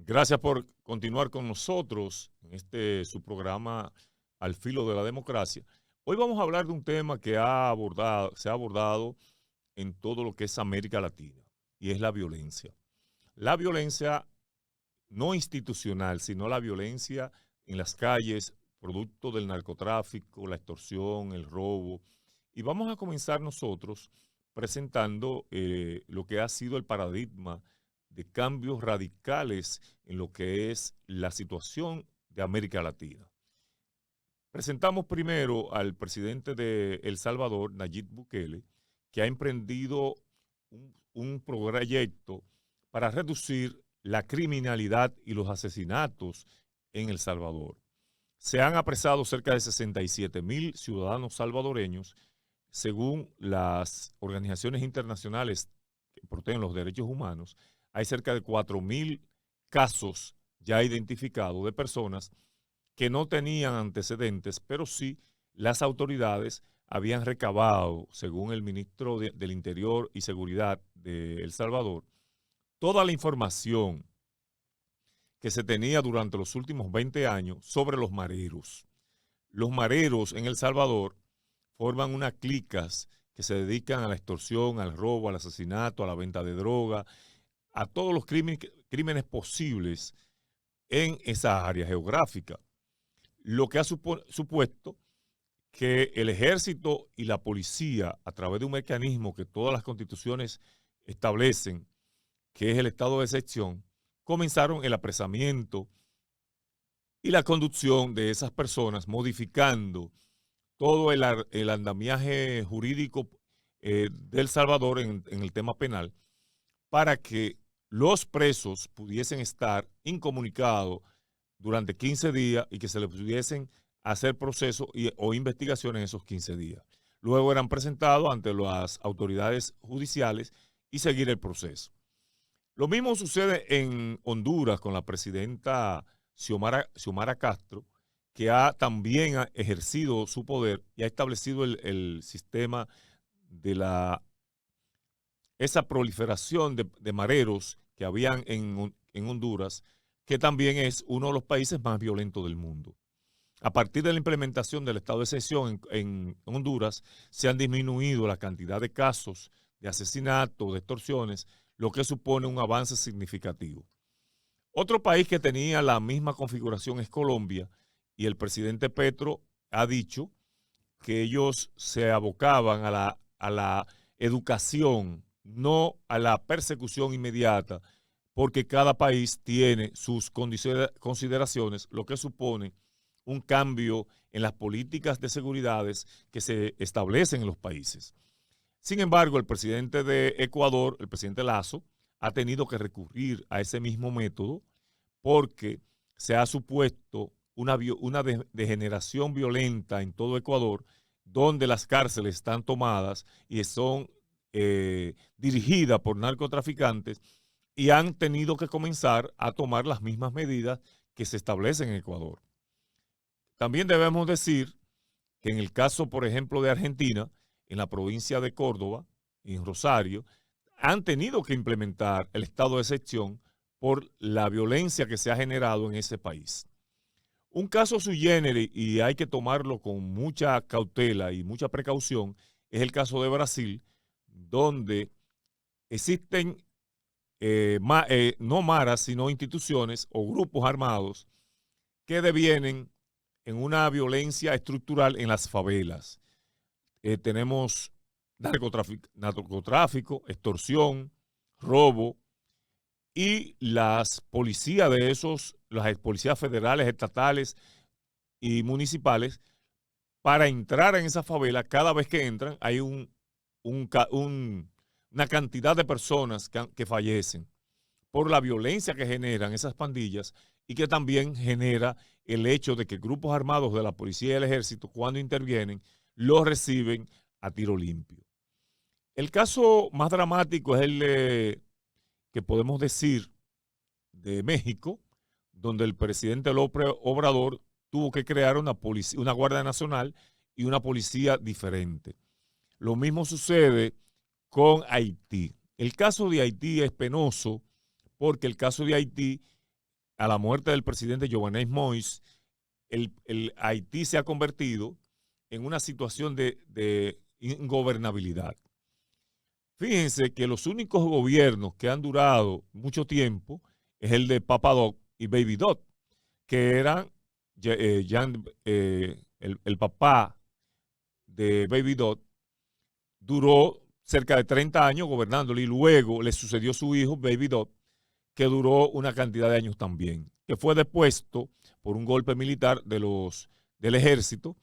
Gracias por continuar con nosotros en su programa Al Filo de la Democracia. Hoy vamos a hablar de un tema que se ha abordado en todo lo que es América Latina, y es la violencia. La violencia no institucional, sino la violencia en las calles, producto del narcotráfico, la extorsión, el robo. Y vamos a comenzar nosotros presentando lo que ha sido el paradigma de cambios radicales en lo que es la situación de América Latina. Presentamos primero al presidente de El Salvador, Nayib Bukele, que ha emprendido un proyecto para reducir la criminalidad y los asesinatos en El Salvador. Se han apresado cerca de 67,000 ciudadanos salvadoreños, según las organizaciones internacionales que protegen los derechos humanos. Hay cerca de 4,000 casos ya identificados de personas que no tenían antecedentes, pero sí las autoridades habían recabado, según el ministro del Interior y Seguridad de El Salvador, toda la información que se tenía durante los últimos 20 años sobre los mareros. Los mareros en El Salvador forman unas clicas que se dedican a la extorsión, al robo, al asesinato, a la venta de droga, a todos los crímenes posibles en esa área geográfica. Lo que ha supuesto que el ejército y la policía, a través de un mecanismo que todas las constituciones establecen, que es el estado de excepción, comenzaron el apresamiento y la conducción de esas personas, modificando todo el andamiaje jurídico de El Salvador en el tema penal, para que los presos pudiesen estar incomunicados durante 15 días y que se les pudiesen hacer procesos o investigaciones en esos 15 días. Luego eran presentados ante las autoridades judiciales y seguir el proceso. Lo mismo sucede en Honduras con la presidenta Xiomara Castro, que también ha ejercido su poder y ha establecido el sistema de esa proliferación de mareros que habían en Honduras, que también es uno de los países más violentos del mundo. A partir de la implementación del estado de excepción en Honduras, se han disminuido la cantidad de casos de asesinatos, de extorsiones, lo que supone un avance significativo. Otro país que tenía la misma configuración es Colombia, y el presidente Petro ha dicho que ellos se abocaban a la educación, no a la persecución inmediata, porque cada país tiene sus consideraciones, lo que supone un cambio en las políticas de seguridad que se establecen en los países. Sin embargo, el presidente de Ecuador, el presidente Lasso, ha tenido que recurrir a ese mismo método porque se ha supuesto una degeneración violenta en todo Ecuador, donde las cárceles están tomadas y son dirigidas por narcotraficantes, y han tenido que comenzar a tomar las mismas medidas que se establecen en Ecuador. También debemos decir que en el caso, por ejemplo, de Argentina, en la provincia de Córdoba, en Rosario, han tenido que implementar el estado de excepción por la violencia que se ha generado en ese país. Un caso sui generis, y hay que tomarlo con mucha cautela y mucha precaución, es el caso de Brasil, donde existen no maras, sino instituciones o grupos armados que devienen en una violencia estructural en las favelas. Tenemos narcotráfico, extorsión, robo, y las policías las policías federales, estatales y municipales, para entrar en esa favela, cada vez que entran hay una cantidad de personas que fallecen por la violencia que generan esas pandillas, y que también genera el hecho de que grupos armados de la policía y el ejército, cuando intervienen, los reciben a tiro limpio. El caso más dramático es que podemos decir de México, donde el presidente López Obrador tuvo que crear una Guardia Nacional y una policía diferente. Lo mismo sucede con Haití. El caso de Haití es penoso porque el caso de Haití a la muerte del presidente Jovenel Moïse, el Haití se ha convertido en una situación de ingobernabilidad. Fíjense que los únicos gobiernos que han durado mucho tiempo es el de Papa Doc y Baby Doc, que eran el papá de Baby Doc, duró cerca de 30 años gobernándolo, y luego le sucedió su hijo Baby Doc, que duró una cantidad de años también, que fue depuesto por un golpe militar del ejército,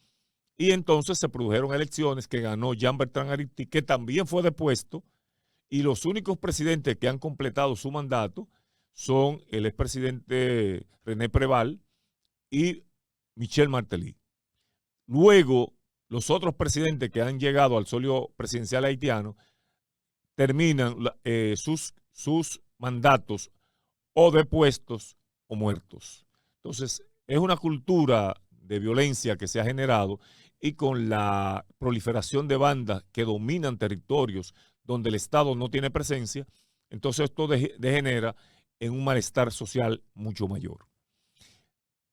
y entonces se produjeron elecciones que ganó Jean-Bertrand Aristide, que también fue depuesto, y los únicos presidentes que han completado su mandato son el expresidente René Préval y Michel Martelly. Luego, los otros presidentes que han llegado al solio presidencial haitiano terminan sus mandatos o depuestos o muertos. Entonces, es una cultura de violencia que se ha generado, y con la proliferación de bandas que dominan territorios donde el Estado no tiene presencia, entonces esto degenera en un malestar social mucho mayor.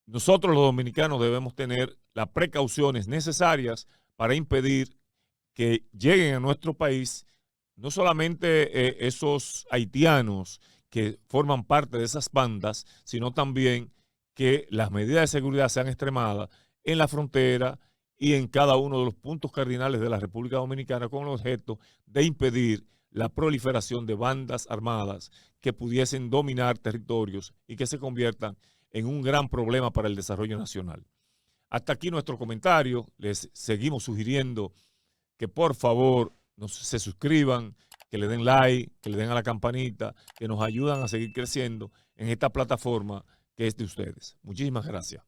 Nosotros los dominicanos debemos tener las precauciones necesarias para impedir que lleguen a nuestro país no solamente esos haitianos que forman parte de esas bandas, sino también que las medidas de seguridad sean extremadas en la frontera y en cada uno de los puntos cardinales de la República Dominicana, con el objeto de impedir la proliferación de bandas armadas que pudiesen dominar territorios y que se conviertan en un gran problema para el desarrollo nacional. Hasta aquí nuestro comentario. Les seguimos sugiriendo que por favor se suscriban, que le den like, que le den a la campanita, que nos ayudan a seguir creciendo en esta plataforma que es de ustedes. Muchísimas gracias.